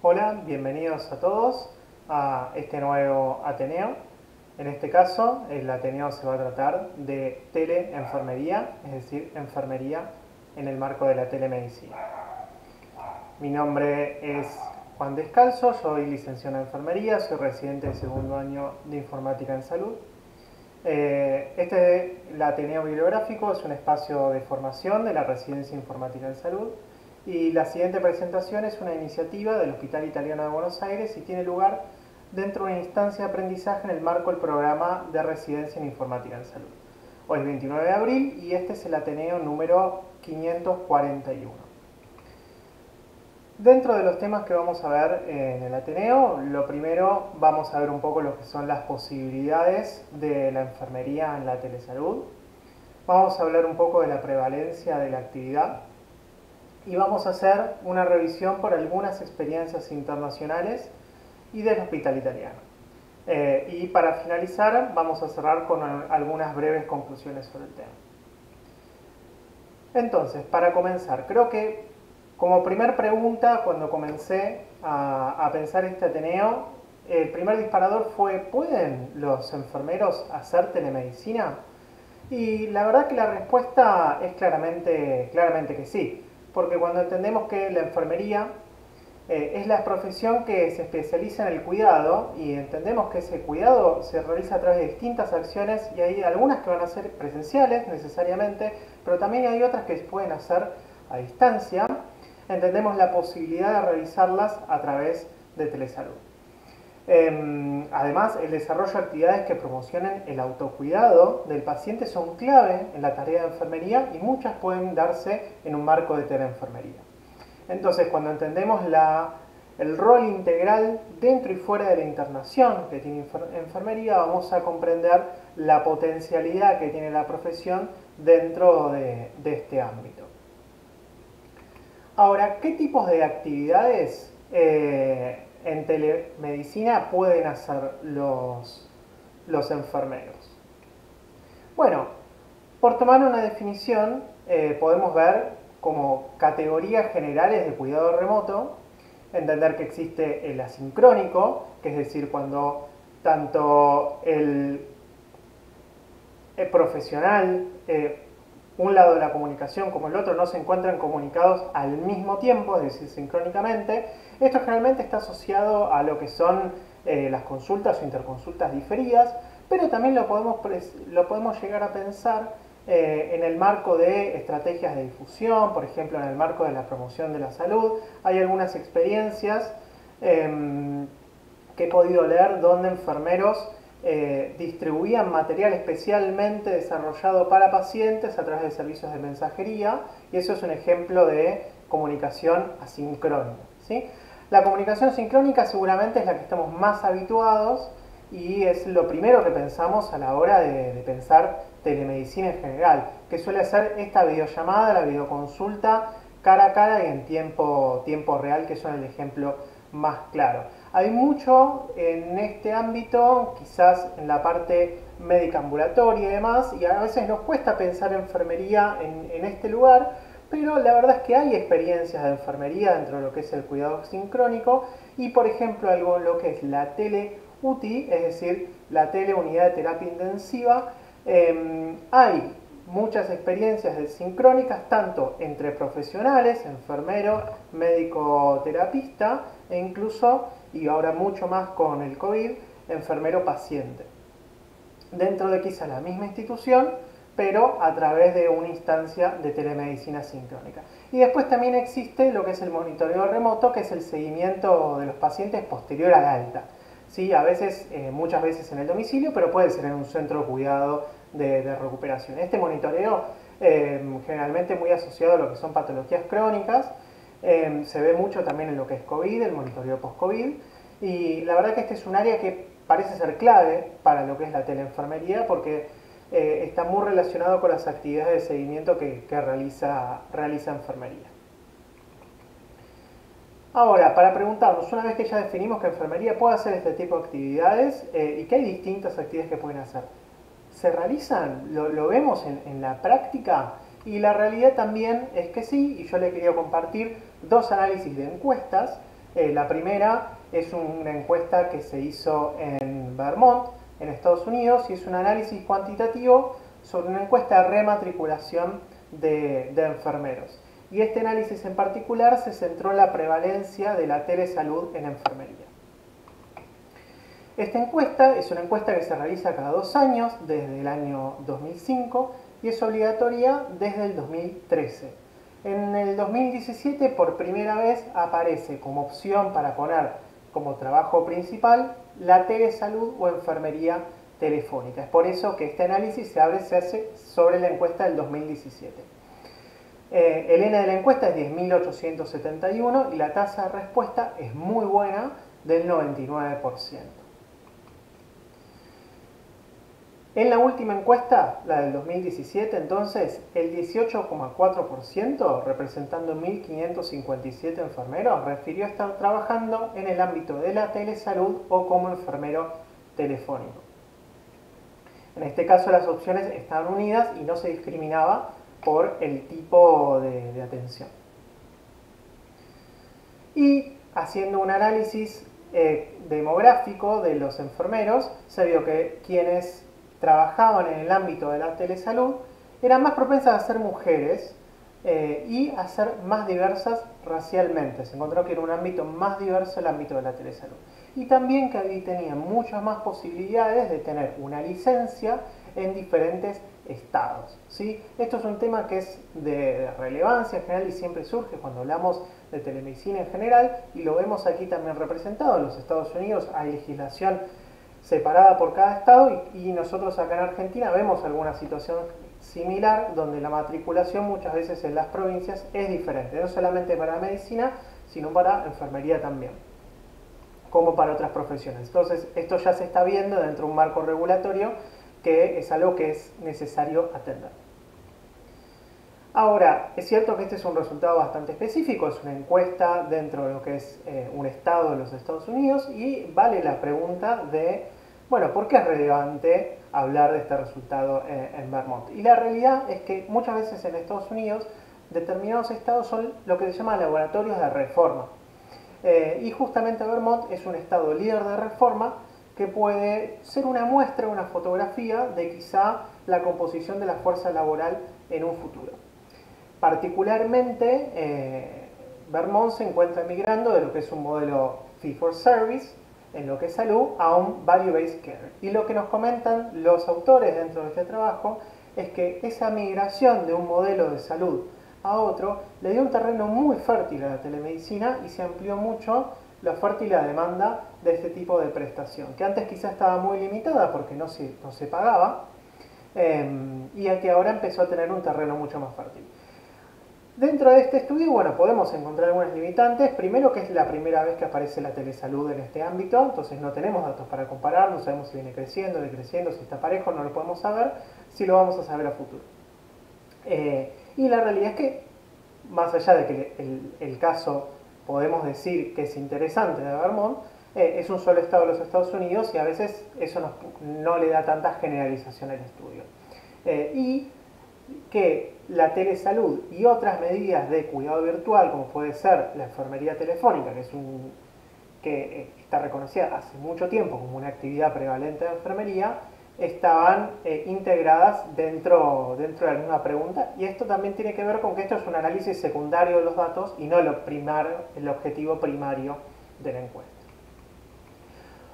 Hola, bienvenidos a todos a este nuevo Ateneo. En este caso, el Ateneo se va a tratar de teleenfermería, es decir, enfermería en el marco de la telemedicina. Mi nombre es Juan Descalzo, soy licenciado en enfermería, soy residente de segundo año de informática en salud. El Ateneo Bibliográfico es un espacio de formación de la Residencia Informática en Salud y la siguiente presentación es una iniciativa del Hospital Italiano de Buenos Aires y tiene lugar dentro de una instancia de aprendizaje en el marco del programa de Residencia en Informática en Salud. Hoy es 29 de abril y este es el Ateneo número 541. Dentro de los temas que vamos a ver en el Ateneo, lo primero vamos a ver un poco lo que son las posibilidades de la enfermería en la telesalud. Vamos a hablar un poco de la prevalencia de la actividad y vamos a hacer una revisión por algunas experiencias internacionales y del Hospital Italiano. Y para finalizar vamos a cerrar con algunas breves conclusiones sobre el tema. Entonces, para comenzar, creo que como primer pregunta, cuando comencé a pensar este Ateneo, el primer disparador fue, ¿pueden los enfermeros hacer telemedicina? Y la verdad que la respuesta es claramente que sí, porque cuando entendemos que la enfermería es la profesión que se especializa en el cuidado y entendemos que ese cuidado se realiza a través de distintas acciones y hay algunas que van a ser presenciales necesariamente, pero también hay otras que se pueden hacer a distancia. Entendemos la posibilidad de realizarlas a través de telesalud. Además, el desarrollo de actividades que promocionen el autocuidado del paciente son clave en la tarea de enfermería y muchas pueden darse en un marco de teleenfermería. Entonces, cuando entendemos el rol integral dentro y fuera de la internación que tiene enfermería, vamos a comprender la potencialidad que tiene la profesión dentro de este ámbito. Ahora, ¿qué tipos de actividades en telemedicina pueden hacer los enfermeros? Bueno, por tomar una definición, podemos ver como categorías generales de cuidado remoto, entender que existe el asincrónico, que es decir, cuando tanto el profesional, un lado de la comunicación como el otro no se encuentran comunicados al mismo tiempo, es decir, sincrónicamente. Esto generalmente está asociado a lo que son las consultas o interconsultas diferidas, pero también lo podemos llegar a pensar en el marco de estrategias de difusión, por ejemplo, en el marco de la promoción de la salud. Hay algunas experiencias que he podido leer donde enfermeros distribuían material especialmente desarrollado para pacientes a través de servicios de mensajería, y eso es un ejemplo de comunicación asincrónica, ¿sí? La comunicación sincrónica seguramente es la que estamos más habituados y es lo primero que pensamos a la hora de pensar telemedicina en general, que suele ser esta videollamada, la videoconsulta cara a cara y en tiempo real, que son el ejemplo más claro. Hay mucho en este ámbito, quizás en la parte médica ambulatoria y demás, y a veces nos cuesta pensar enfermería en este lugar, pero la verdad es que hay experiencias de enfermería dentro de lo que es el cuidado sincrónico y, por ejemplo, algo en lo que es la tele-UTI, es decir, la teleunidad de terapia intensiva. Hay muchas experiencias de sincrónicas, tanto entre profesionales, enfermero, médico terapista, e incluso, y ahora mucho más con el COVID, enfermero-paciente. Dentro de quizá la misma institución, pero a través de una instancia de telemedicina sincrónica. Y después también existe lo que es el monitoreo remoto, que es el seguimiento de los pacientes posterior al alta. ¿Sí? A veces, muchas veces en el domicilio, pero puede ser en un centro de cuidado de recuperación. Este monitoreo, generalmente muy asociado a lo que son patologías crónicas, se ve mucho también en lo que es COVID, el monitoreo post-COVID, y la verdad que este es un área que parece ser clave para lo que es la teleenfermería, porque está muy relacionado con las actividades de seguimiento que realiza enfermería. Ahora, para preguntarnos, una vez que ya definimos que enfermería puede hacer este tipo de actividades y que hay distintas actividades que pueden hacer, ¿se realizan? ¿Lo vemos en la práctica? Y la realidad también es que sí, y yo le quería compartir dos análisis de encuestas La primera es una encuesta que se hizo en Vermont, en Estados Unidos, y es un análisis cuantitativo sobre una encuesta de rematriculación de enfermeros. Y este análisis en particular se centró en la prevalencia de la telesalud en enfermería. Esta encuesta es una encuesta que se realiza cada 2 años, desde el año 2005, y es obligatoria desde el 2013. En el 2017, por primera vez, aparece como opción para poner como trabajo principal la telesalud o enfermería telefónica. Es por eso que este análisis se hace sobre la encuesta del 2017. El N de la encuesta es 10.871 y la tasa de respuesta es muy buena, del 99%. En la última encuesta, la del 2017, entonces, el 18,4%, representando 1.557 enfermeros, refirió estar trabajando en el ámbito de la telesalud o como enfermero telefónico. En este caso, las opciones estaban unidas y no se discriminaba por el tipo de atención. Y haciendo un análisis demográfico de los enfermeros, se vio que quienes trabajaban en el ámbito de la telesalud eran más propensas a ser mujeres y a ser más diversas racialmente. Se encontró que era un ámbito más diverso el ámbito de la telesalud. Y también que ahí tenían muchas más posibilidades de tener una licencia en diferentes estados, ¿sí? Esto es un tema que es de relevancia general y siempre surge cuando hablamos de telemedicina en general, y lo vemos aquí también representado. En los Estados Unidos hay legislación separada por cada estado y nosotros acá en Argentina vemos alguna situación similar donde la matriculación muchas veces en las provincias es diferente, no solamente para medicina, sino para enfermería también, como para otras profesiones. Entonces esto ya se está viendo dentro de un marco regulatorio que es algo que es necesario atender. Ahora, es cierto que este es un resultado bastante específico, es una encuesta dentro de lo que es un estado de los Estados Unidos, y vale la pregunta de, bueno, ¿por qué es relevante hablar de este resultado en Vermont? Y la realidad es que muchas veces en Estados Unidos determinados estados son lo que se llama laboratorios de reforma. Y justamente Vermont es un estado líder de reforma que puede ser una muestra, una fotografía de quizá la composición de la fuerza laboral en un futuro. Particularmente, Vermont se encuentra migrando de lo que es un modelo fee for service, en lo que es salud, a un value-based care. Y lo que nos comentan los autores dentro de este trabajo es que esa migración de un modelo de salud a otro le dio un terreno muy fértil a la telemedicina y se amplió mucho la oferta y la demanda de este tipo de prestación, que antes quizás estaba muy limitada porque no se pagaba, y que ahora empezó a tener un terreno mucho más fértil. Dentro de este estudio, bueno, podemos encontrar algunas limitantes. Primero, que es la primera vez que aparece la telesalud en este ámbito, entonces no tenemos datos para comparar, no sabemos si viene creciendo, decreciendo, si está parejo, no lo podemos saber, si lo vamos a saber a futuro. Y la realidad es que, más allá de que el caso podemos decir que es interesante de Vermont, es un solo estado de los Estados Unidos y a veces eso no le da tanta generalización al estudio. Y que la telesalud y otras medidas de cuidado virtual, como puede ser la enfermería telefónica, que está reconocida hace mucho tiempo como una actividad prevalente de enfermería, estaban integradas dentro de la misma pregunta, y esto también tiene que ver con que esto es un análisis secundario de los datos y no el objetivo primario de la encuesta.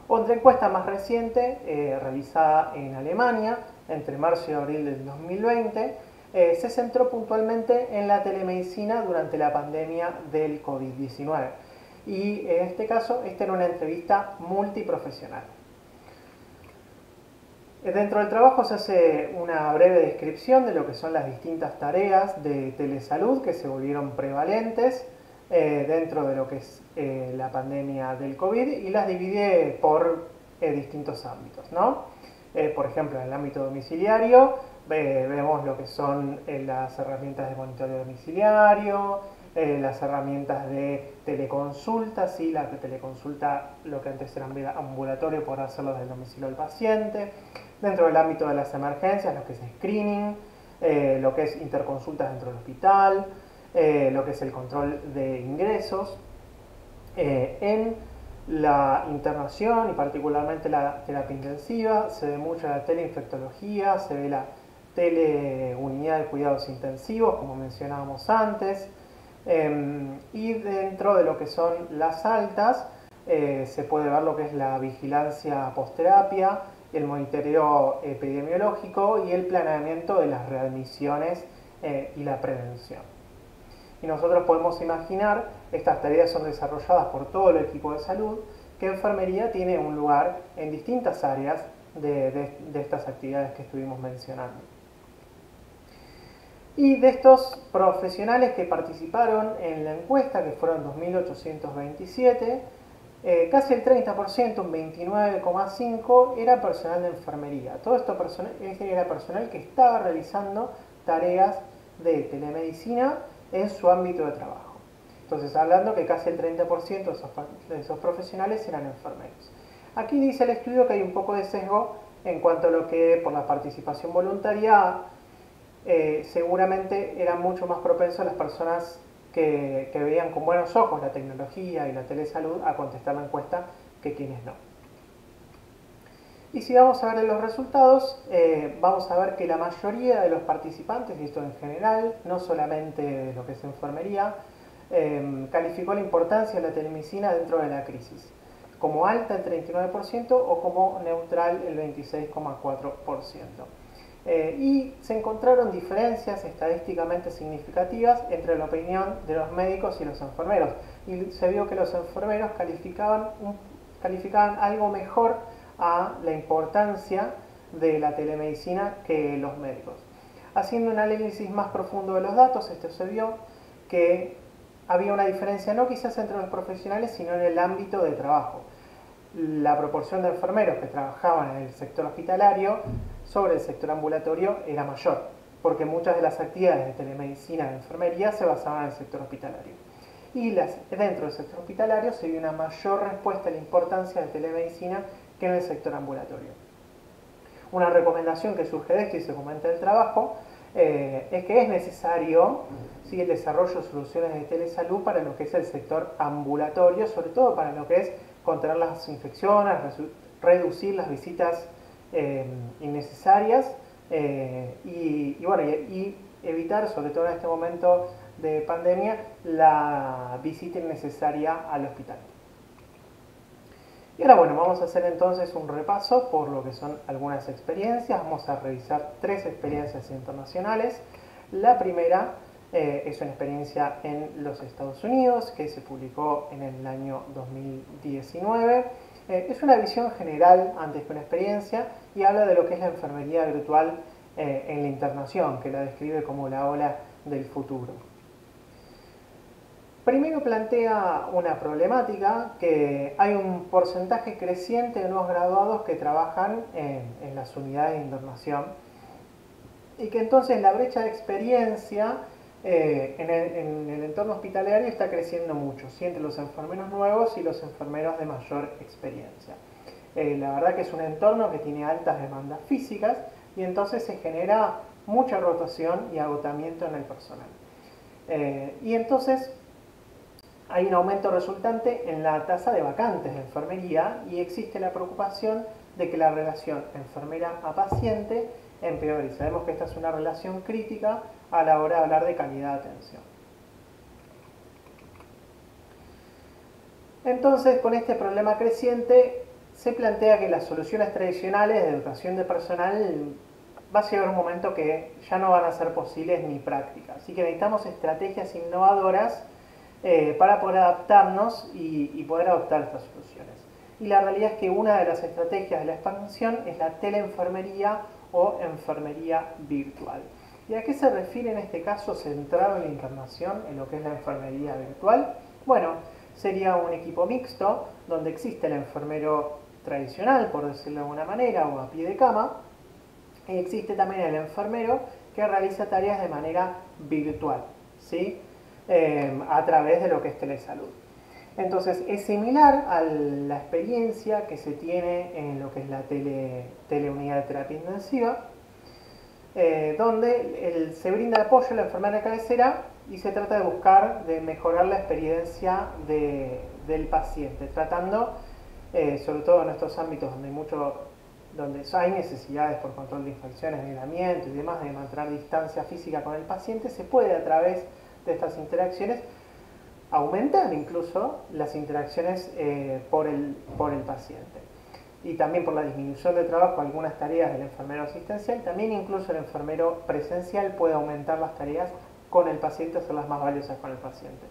Otra encuesta más reciente, realizada en Alemania, entre marzo y abril del 2020, se centró puntualmente en la telemedicina durante la pandemia del COVID-19. Y en este caso, esta era una entrevista multiprofesional. Dentro del trabajo se hace una breve descripción de lo que son las distintas tareas de telesalud que se volvieron prevalentes dentro de lo que es la pandemia del COVID, y las divide por distintos ámbitos, ¿no? Por ejemplo, en el ámbito domiciliario vemos lo que son las herramientas de monitoreo domiciliario, las herramientas de teleconsulta, ¿sí? La teleconsulta, lo que antes era ambulatorio, por hacerlo desde el domicilio del paciente. Dentro del ámbito de las emergencias, lo que es screening, lo que es interconsultas dentro del hospital, lo que es el control de ingresos, En la internación y particularmente la terapia intensiva se ve mucho la teleinfectología, se ve la teleunidad de cuidados intensivos, como mencionábamos antes, y dentro de lo que son las altas se puede ver lo que es la vigilancia postterapia, el monitoreo epidemiológico y el planeamiento de las readmisiones y la prevención. Y nosotros podemos imaginar, estas tareas son desarrolladas por todo el equipo de salud, que enfermería tiene un lugar en distintas áreas de estas actividades que estuvimos mencionando. Y de estos profesionales que participaron en la encuesta, que fueron 2.827, casi el 30%, un 29,5%, era personal de enfermería. Todo esto era personal que estaba realizando tareas de telemedicina en su ámbito de trabajo. Entonces, hablando que casi el 30% de esos profesionales eran enfermeros. Aquí dice el estudio que hay un poco de sesgo en cuanto a lo que por la participación voluntaria seguramente eran mucho más propensos las personas que veían con buenos ojos la tecnología y la telesalud a contestar la encuesta que quienes no. Y si vamos a ver los resultados, vamos a ver que la mayoría de los participantes, y esto en general, no solamente lo que es enfermería, calificó la importancia de la telemedicina dentro de la crisis, como alta el 39% o como neutral el 26,4%. Y se encontraron diferencias estadísticamente significativas entre la opinión de los médicos y los enfermeros. Y se vio que los enfermeros calificaban algo mejor a la importancia de la telemedicina que los médicos. Haciendo un análisis más profundo de los datos, se vio que había una diferencia no quizás entre los profesionales, sino en el ámbito de trabajo. La proporción de enfermeros que trabajaban en el sector hospitalario sobre el sector ambulatorio era mayor, porque muchas de las actividades de telemedicina de enfermería se basaban en el sector hospitalario. Y dentro del sector hospitalario se vio una mayor respuesta a la importancia de telemedicina que en el sector ambulatorio. Una recomendación que surge de esto y se comenta en el trabajo es que es necesario el desarrollo de soluciones de telesalud para lo que es el sector ambulatorio, sobre todo para lo que es controlar las infecciones, reducir las visitas innecesarias y evitar, sobre todo en este momento de pandemia, la visita innecesaria al hospital. Y ahora bueno, vamos a hacer entonces un repaso por lo que son algunas experiencias. Vamos a revisar 3 experiencias internacionales. La primera es una experiencia en los Estados Unidos que se publicó en el año 2019. Es una visión general antes que una experiencia y habla de lo que es la enfermería virtual en la internación, que la describe como la ola del futuro. Primero plantea una problemática, que hay un porcentaje creciente de nuevos graduados que trabajan en las unidades de internación y que entonces la brecha de experiencia en el entorno hospitalario está creciendo mucho, ¿sí? Entre los enfermeros nuevos y los enfermeros de mayor experiencia. La verdad que es un entorno que tiene altas demandas físicas y entonces se genera mucha rotación y agotamiento en el personal. Y entonces hay un aumento resultante en la tasa de vacantes de enfermería y existe la preocupación de que la relación enfermera a paciente empeore. Sabemos que esta es una relación crítica a la hora de hablar de calidad de atención. Entonces, con este problema creciente, se plantea que las soluciones tradicionales de educación de personal va a llegar un momento que ya no van a ser posibles ni prácticas. Así que necesitamos estrategias innovadoras para poder adaptarnos y poder adoptar estas soluciones. Y la realidad es que una de las estrategias de la expansión es la teleenfermería o enfermería virtual. ¿Y a qué se refiere en este caso centrado en la internación, en lo que es la enfermería virtual? Bueno, sería un equipo mixto donde existe el enfermero tradicional, por decirlo de alguna manera, o a pie de cama, y existe también el enfermero que realiza tareas de manera virtual, ¿sí? A través de lo que es telesalud. Entonces es similar a la experiencia que se tiene en lo que es la teleunidad de terapia intensiva, donde se brinda apoyo a la enfermera de cabecera y se trata de buscar de mejorar la experiencia del paciente, tratando, sobre todo en estos ámbitos donde hay necesidades por control de infecciones, de aislamiento y demás, de mantener distancia física con el paciente, se puede a través de estas interacciones aumentar incluso las interacciones por el paciente. Y también por la disminución de trabajo, algunas tareas del enfermero asistencial, también incluso el enfermero presencial puede aumentar las tareas con el paciente, hacerlas más valiosas con el paciente.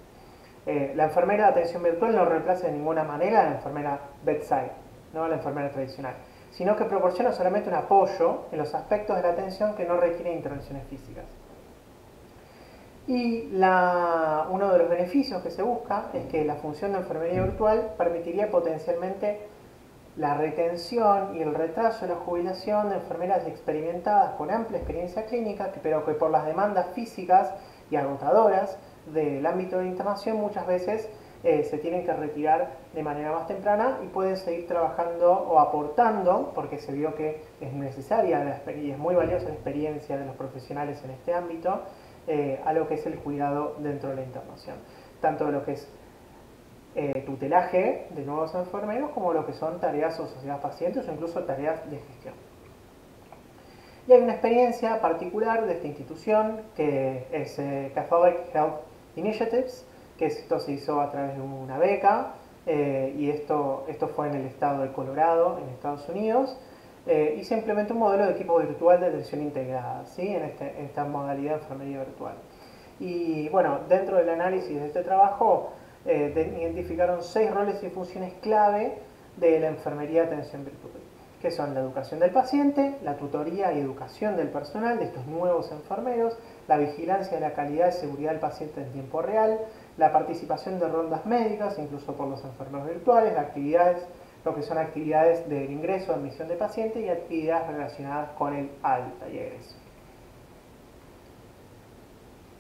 La enfermera de atención virtual no reemplaza de ninguna manera a la enfermera bedside, no a la enfermera tradicional, sino que proporciona solamente un apoyo en los aspectos de la atención que no requieren intervenciones físicas. Y uno de los beneficios que se busca es que la función de enfermería virtual permitiría potencialmente la retención y el retraso de la jubilación de enfermeras experimentadas con amplia experiencia clínica, pero que por las demandas físicas y agotadoras del ámbito de internación muchas veces se tienen que retirar de manera más temprana y pueden seguir trabajando o aportando, porque se vio que es necesaria y es muy valiosa la experiencia de los profesionales en este ámbito, a lo que es el cuidado dentro de la internación, tanto de lo que es tutelaje de nuevos enfermeros como lo que son tareas asociadas a pacientes o incluso tareas de gestión. Y hay una experiencia particular de esta institución que es Catholic Health Initiatives, que esto se hizo a través de una beca y esto fue en el estado de Colorado, en Estados Unidos, y se implementó un modelo de equipo virtual de atención integrada, ¿sí? en esta modalidad de enfermería virtual. Y bueno, dentro del análisis de este trabajo identificaron 6 roles y funciones clave de la enfermería de atención virtual, que son la educación del paciente, la tutoría y educación del personal de estos nuevos enfermeros, la vigilancia de la calidad y seguridad del paciente en tiempo real, la participación de rondas médicas, incluso por los enfermeros virtuales, lo que son actividades de ingreso, admisión de paciente y actividades relacionadas con el alta y egreso.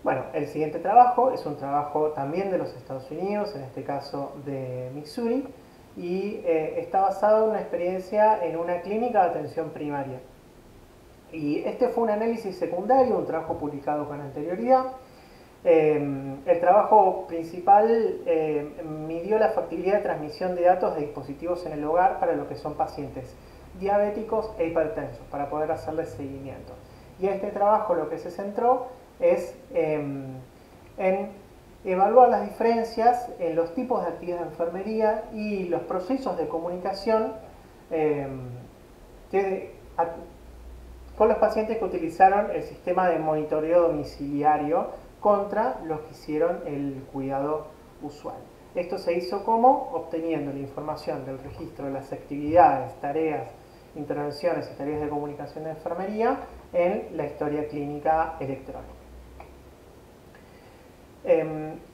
Bueno, el siguiente trabajo es un trabajo también de los Estados Unidos, en este caso de Missouri, y está basado en una experiencia en una clínica de atención primaria. Y este fue un análisis secundario, un trabajo publicado con anterioridad. El trabajo principal midió la factibilidad de transmisión de datos de dispositivos en el hogar para lo que son pacientes diabéticos e hipertensos, para poder hacerles seguimiento. Y este trabajo lo que se centró es en evaluar las diferencias en los tipos de actividad de enfermería y los procesos de comunicación con los pacientes que utilizaron el sistema de monitoreo domiciliario contra los que hicieron el cuidado usual. Esto se hizo como obteniendo la información del registro de las actividades, tareas, intervenciones y tareas de comunicación de enfermería en la historia clínica electrónica.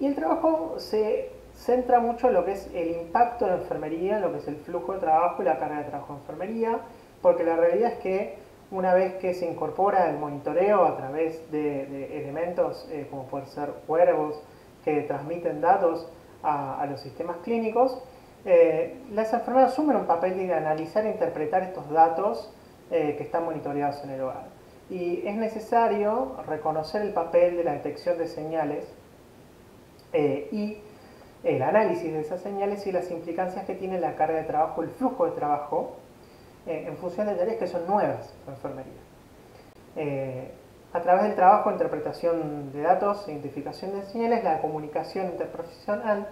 Y el trabajo se centra mucho en lo que es el impacto de la enfermería, en lo que es el flujo de trabajo y la carga de trabajo de enfermería, porque la realidad es que una vez que se incorpora el monitoreo a través de elementos como pueden ser wearables que transmiten datos a los sistemas clínicos, las enfermeras asumen un papel de analizar e interpretar estos datos que están monitoreados en el hogar. Y es necesario reconocer el papel de la detección de señales y el análisis de esas señales y las implicancias que tiene la carga de trabajo, el flujo de trabajo, en función de tareas que son nuevas en enfermería. A través del trabajo de interpretación de datos, identificación de señales, la comunicación interprofesional,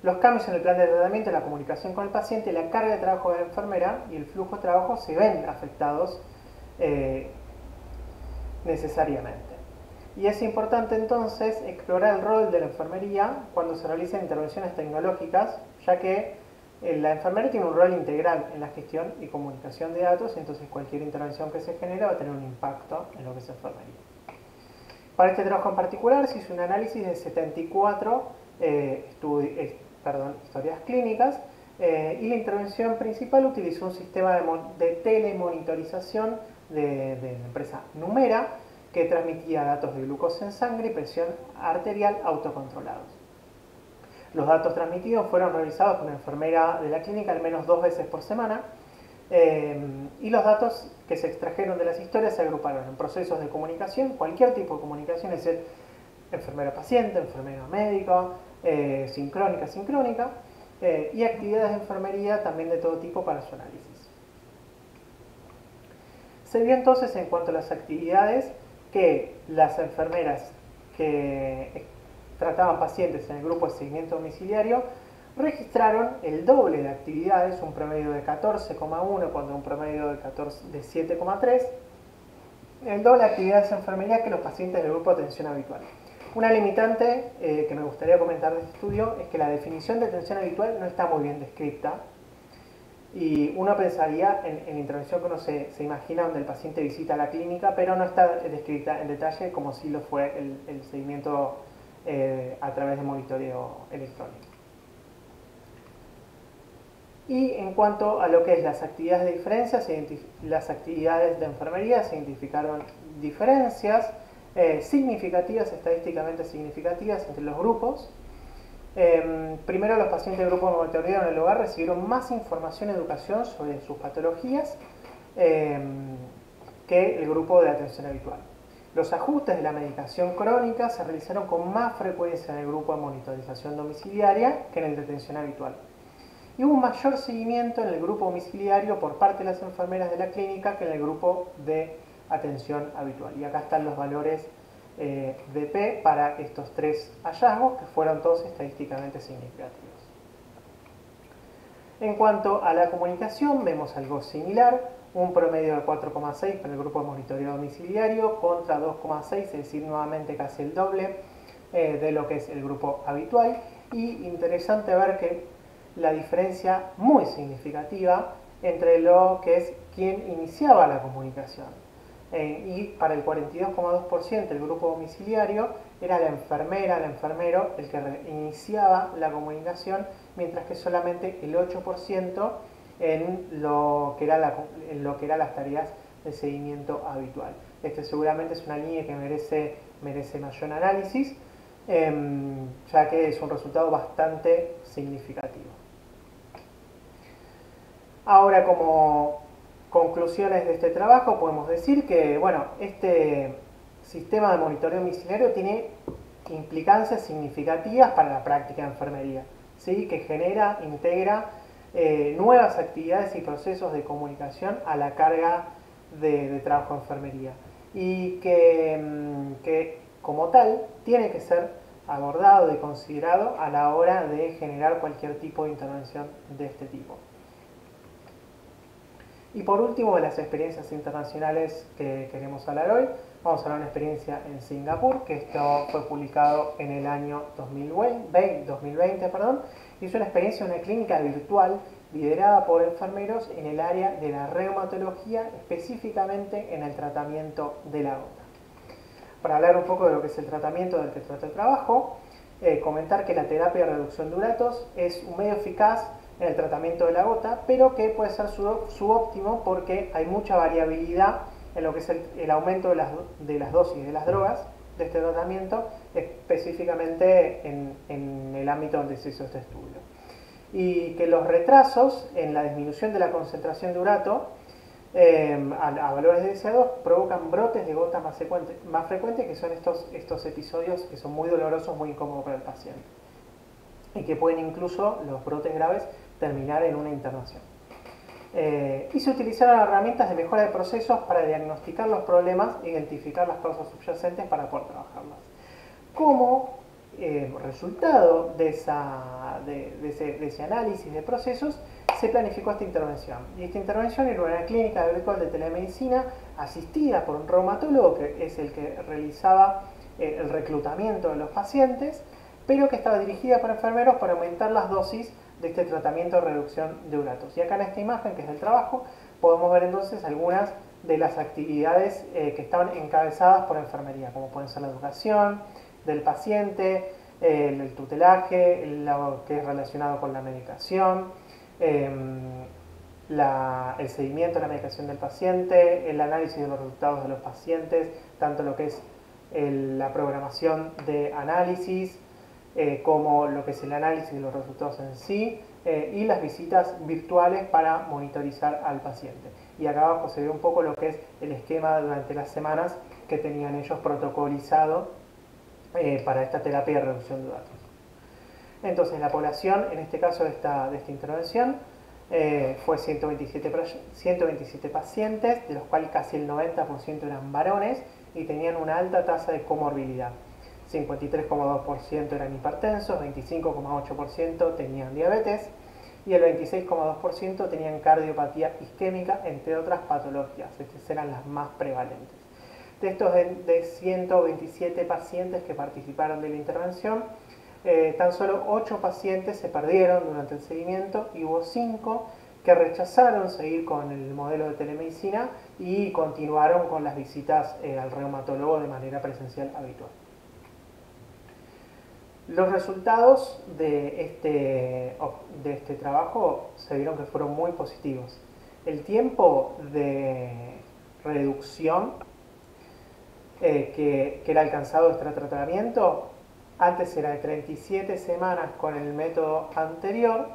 los cambios en el plan de tratamiento, la comunicación con el paciente, la carga de trabajo de la enfermera y el flujo de trabajo se ven afectados necesariamente. Y es importante entonces explorar el rol de la enfermería cuando se realizan intervenciones tecnológicas, ya que la enfermería tiene un rol integral en la gestión y comunicación de datos, entonces cualquier intervención que se genere va a tener un impacto en lo que es enfermería. Para este trabajo en particular se hizo un análisis de 74 historias clínicas y la intervención principal utilizó un sistema de telemonitorización de la empresa Numera, que transmitía datos de glucosa en sangre y presión arterial autocontrolados. Los datos transmitidos fueron revisados por una enfermera de la clínica al menos 2 veces por semana y los datos que se extrajeron de las historias se agruparon en procesos de comunicación, cualquier tipo de comunicación, es decir, enfermero-paciente, enfermero-médico, sincrónica, y actividades de enfermería también de todo tipo para su análisis. Se vio entonces en cuanto a las actividades que las enfermeras que trataban pacientes en el grupo de seguimiento domiciliario registraron el doble de actividades, un promedio de 14,1 contra un promedio de 7,3, el doble de actividades de enfermería que los pacientes del grupo de atención habitual. Una limitante que me gustaría comentar de este estudio es que la definición de atención habitual no está muy bien descrita, y uno pensaría en intervención que uno se imagina donde el paciente visita la clínica, pero no está descrita en detalle como si lo fue el seguimiento a través de monitoreo electrónico. Y en cuanto a lo que es las actividades de diferencia, las actividades de enfermería, se identificaron diferencias significativas, estadísticamente significativas entre los grupos. Primero, los pacientes del grupo de monitoreo en el hogar recibieron más información y educación sobre sus patologías que el grupo de atención habitual. Los ajustes de la medicación crónica se realizaron con más frecuencia en el grupo de monitorización domiciliaria que en el de atención habitual. Y hubo un mayor seguimiento en el grupo domiciliario por parte de las enfermeras de la clínica que en el grupo de atención habitual. Y acá están los valores de P para estos tres hallazgos, que fueron todos estadísticamente significativos. En cuanto a la comunicación, vemos algo similar, un promedio de 4,6 para el grupo de monitoreo domiciliario contra 2,6, es decir, nuevamente casi el doble de lo que es el grupo habitual. Y interesante ver que la diferencia muy significativa entre lo que es quien iniciaba la comunicación. Y para el 42,2% del grupo domiciliario era la enfermera, el enfermero el que iniciaba la comunicación, mientras que solamente el 8% en lo que eran las tareas de seguimiento habitual. Este seguramente es una línea que merece mayor análisis, ya que es un resultado bastante significativo. Ahora, como conclusiones de este trabajo, podemos decir que, bueno, este sistema de monitoreo domiciliario tiene implicancias significativas para la práctica de enfermería, ¿sí? Que integra nuevas actividades y procesos de comunicación a la carga de trabajo de enfermería, y que como tal tiene que ser abordado y considerado a la hora de generar cualquier tipo de intervención de este tipo. Y por último, de las experiencias internacionales que queremos hablar hoy, vamos a hablar de una experiencia en Singapur, que esto fue publicado en el año 2020, y es una experiencia en una clínica virtual liderada por enfermeros en el área de la reumatología, específicamente en el tratamiento de la gota. Para hablar un poco de lo que es el tratamiento del que trata el trabajo, comentar que la terapia de reducción de uratos es un medio eficaz en el tratamiento de la gota, pero que puede ser subóptimo porque hay mucha variabilidad en lo que es el aumento de las dosis de las drogas de este tratamiento, específicamente en el ámbito donde se hizo este estudio. Y que los retrasos en la disminución de la concentración de urato a valores deseados provocan brotes de gota más frecuentes, que son estos episodios que son muy dolorosos, muy incómodos para el paciente, y que pueden incluso, los brotes graves, terminar en una internación. Y se utilizaron herramientas de mejora de procesos para diagnosticar los problemas e identificar las causas subyacentes para poder trabajarlas. Como resultado de ese análisis de procesos, se planificó esta intervención. Y esta intervención era una clínica virtual de telemedicina asistida por un reumatólogo, que es el que realizaba el reclutamiento de los pacientes, pero que estaba dirigida por enfermeros para aumentar las dosis de este tratamiento de reducción de uratos. Y acá en esta imagen, que es del trabajo, podemos ver entonces algunas de las actividades que estaban encabezadas por enfermería, como pueden ser la educación del paciente, el tutelaje, lo que es relacionado con la medicación, el seguimiento de la medicación del paciente, el análisis de los resultados de los pacientes, tanto lo que es la programación de análisis, como lo que es el análisis de los resultados en sí, y las visitas virtuales para monitorizar al paciente. Y acá abajo se ve un poco lo que es el esquema durante las semanas que tenían ellos protocolizado para esta terapia de reducción de datos. Entonces la población, en este caso de esta intervención, fue 127 pacientes, de los cuales casi el 90% eran varones y tenían una alta tasa de comorbilidad. 53,2% eran hipertensos, 25,8% tenían diabetes y el 26,2% tenían cardiopatía isquémica, entre otras patologías. Estas eran las más prevalentes. De estos de 127 pacientes que participaron de la intervención, tan solo 8 pacientes se perdieron durante el seguimiento y hubo 5 que rechazaron seguir con el modelo de telemedicina y continuaron con las visitas al reumatólogo de manera presencial habitual. Los resultados de este trabajo se vieron que fueron muy positivos. El tiempo de reducción que era alcanzado este tratamiento antes era de 37 semanas con el método anterior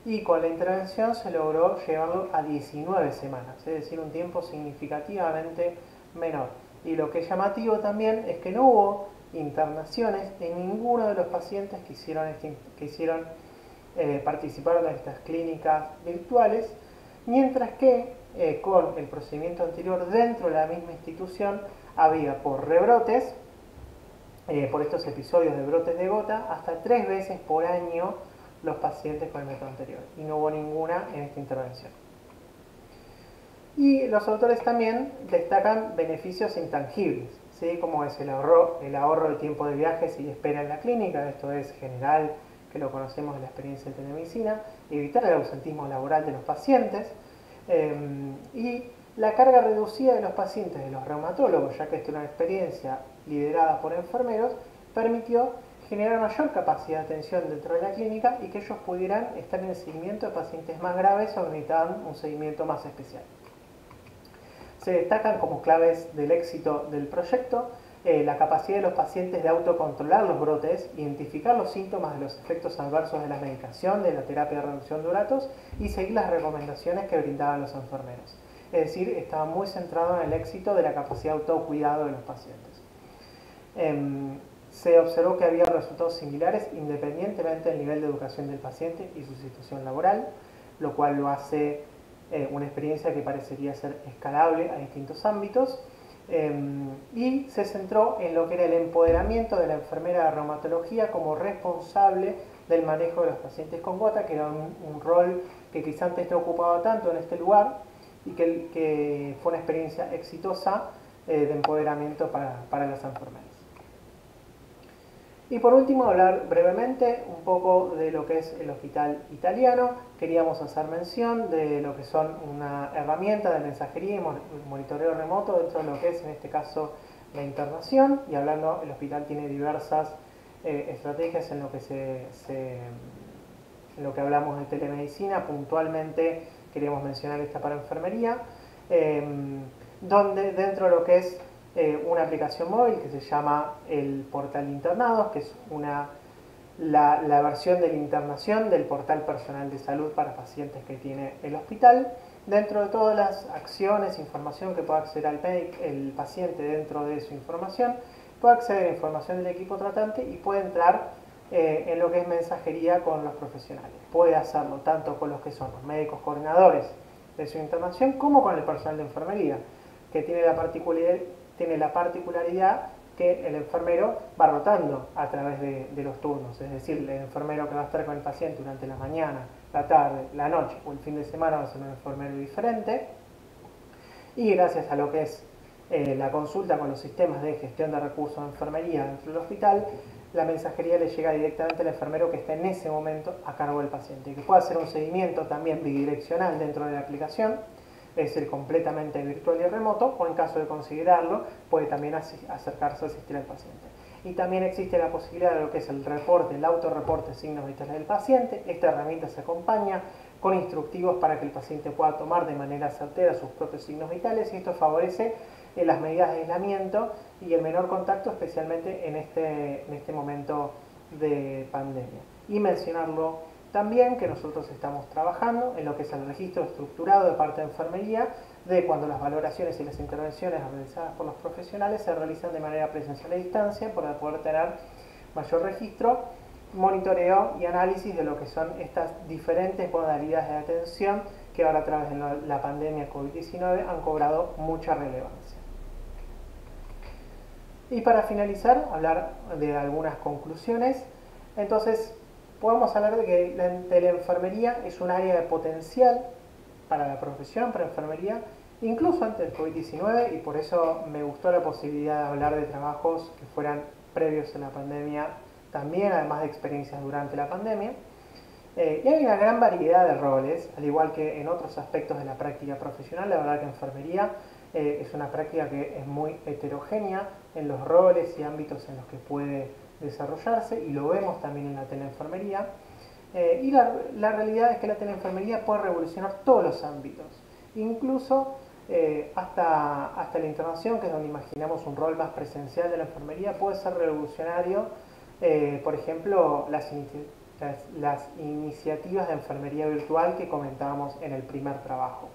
y con la intervención se logró llevarlo a 19 semanas, es decir, un tiempo significativamente menor. Y lo que es llamativo también es que no hubo internaciones en ninguno de los pacientes que participaron en estas clínicas virtuales, mientras que con el procedimiento anterior dentro de la misma institución había por rebrotes, por estos episodios de brotes de gota, hasta 3 veces por año los pacientes con el método anterior, y no hubo ninguna en esta intervención. Y los autores también destacan beneficios intangibles, ¿sí? Como es el ahorro de tiempo de viajes y espera en la clínica. Esto es general, que lo conocemos en la experiencia de telemedicina, evitar el ausentismo laboral de los pacientes y la carga reducida de los pacientes de los reumatólogos, ya que esta es una experiencia liderada por enfermeros, permitió generar mayor capacidad de atención dentro de la clínica y que ellos pudieran estar en el seguimiento de pacientes más graves o necesitaban un seguimiento más especial. Se destacan como claves del éxito del proyecto la capacidad de los pacientes de autocontrolar los brotes, identificar los síntomas de los efectos adversos de la medicación, de la terapia de reducción de datos y seguir las recomendaciones que brindaban los enfermeros. Es decir, estaba muy centrado en el éxito de la capacidad de autocuidado de los pacientes. Se observó que había resultados similares independientemente del nivel de educación del paciente y su situación laboral, lo cual lo hace una experiencia que parecería ser escalable a distintos ámbitos, y se centró en lo que era el empoderamiento de la enfermera de reumatología como responsable del manejo de los pacientes con gota, que era un rol que quizá antes no ocupaba tanto en este lugar y que fue una experiencia exitosa de empoderamiento para las enfermeras. Y por último, hablar brevemente un poco de lo que es el hospital italiano. Queríamos hacer mención de lo que son una herramienta de mensajería y monitoreo remoto dentro de lo que es, en este caso, la internación. Y hablando, el hospital tiene diversas estrategias en lo que hablamos de telemedicina. Puntualmente queríamos mencionar esta para enfermería, donde dentro de lo que es una aplicación móvil que se llama el portal de internados, que es la versión de la internación del portal personal de salud para pacientes que tiene el hospital. Dentro de todas las acciones, información que pueda acceder el paciente dentro de su información, puede acceder a información del equipo tratante y puede entrar en lo que es mensajería con los profesionales. Puede hacerlo tanto con los que son los médicos coordinadores de su internación como con el personal de enfermería, que tiene la particularidad que el enfermero va rotando a través de los turnos, es decir, el enfermero que va a estar con el paciente durante la mañana, la tarde, la noche o el fin de semana va a ser un enfermero diferente, y gracias a lo que es la consulta con los sistemas de gestión de recursos de enfermería dentro del hospital, la mensajería le llega directamente al enfermero que está en ese momento a cargo del paciente, y que puede hacer un seguimiento también bidireccional dentro de la aplicación, es decir, completamente virtual y remoto, o en caso de considerarlo, puede también acercarse a asistir al paciente. Y también existe la posibilidad de lo que es el autorreporte de signos vitales del paciente. Esta herramienta se acompaña con instructivos para que el paciente pueda tomar de manera certera sus propios signos vitales, y esto favorece las medidas de aislamiento y el menor contacto, especialmente en este momento de pandemia. Y mencionarlo También que nosotros estamos trabajando en lo que es el registro estructurado de parte de enfermería de cuando las valoraciones y las intervenciones realizadas por los profesionales se realizan de manera presencial a distancia para poder tener mayor registro, monitoreo y análisis de lo que son estas diferentes modalidades de atención que ahora a través de la pandemia COVID-19 han cobrado mucha relevancia. Y para finalizar, hablar de algunas conclusiones. Entonces, podemos hablar de que la enfermería es un área de potencial para la profesión, para la enfermería, incluso antes del COVID-19, y por eso me gustó la posibilidad de hablar de trabajos que fueran previos a la pandemia, también además de experiencias durante la pandemia. Y hay una gran variedad de roles, al igual que en otros aspectos de la práctica profesional. La verdad que enfermería es una práctica que es muy heterogénea en los roles y ámbitos en los que puede desarrollarse, y lo vemos también en la teleenfermería. Y la realidad es que la teleenfermería puede revolucionar todos los ámbitos, incluso hasta la internación, que es donde imaginamos un rol más presencial de la enfermería, puede ser revolucionario. Por ejemplo, las iniciativas de enfermería virtual que comentábamos en el primer trabajo.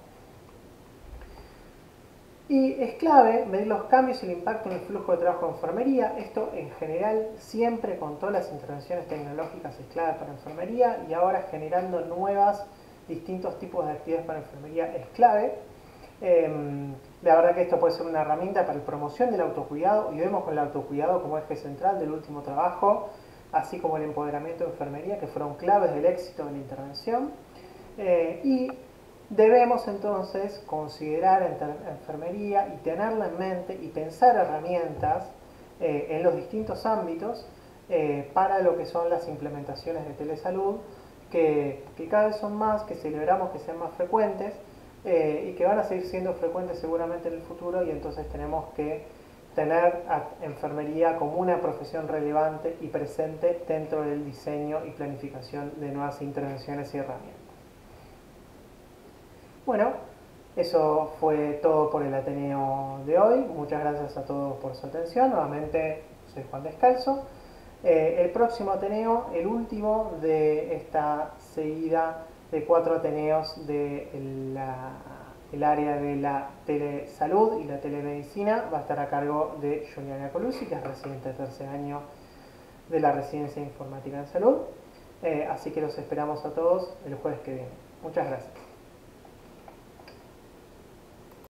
Y es clave medir los cambios y el impacto en el flujo de trabajo de enfermería. Esto en general, siempre con todas las intervenciones tecnológicas, es clave para enfermería, y ahora generando distintos tipos de actividades para enfermería es clave. La verdad que esto puede ser una herramienta para la promoción del autocuidado, y vemos con el autocuidado como eje central del último trabajo, así como el empoderamiento de enfermería, que fueron claves del éxito de la intervención. Y debemos entonces considerar enfermería y tenerla en mente y pensar herramientas en los distintos ámbitos para lo que son las implementaciones de telesalud, que cada vez son más, que celebramos que sean más frecuentes y que van a seguir siendo frecuentes seguramente en el futuro, y entonces tenemos que tener a enfermería como una profesión relevante y presente dentro del diseño y planificación de nuevas intervenciones y herramientas. Bueno, eso fue todo por el Ateneo de hoy. Muchas gracias a todos por su atención. Nuevamente, soy Juan Descalzo. El próximo Ateneo, el último de esta seguida de 4 Ateneos del área de la telesalud y la telemedicina, va a estar a cargo de Juliana Colucci, que es residente de tercer año de la Residencia de Informática en Salud. Así que los esperamos a todos el jueves que viene. Muchas gracias.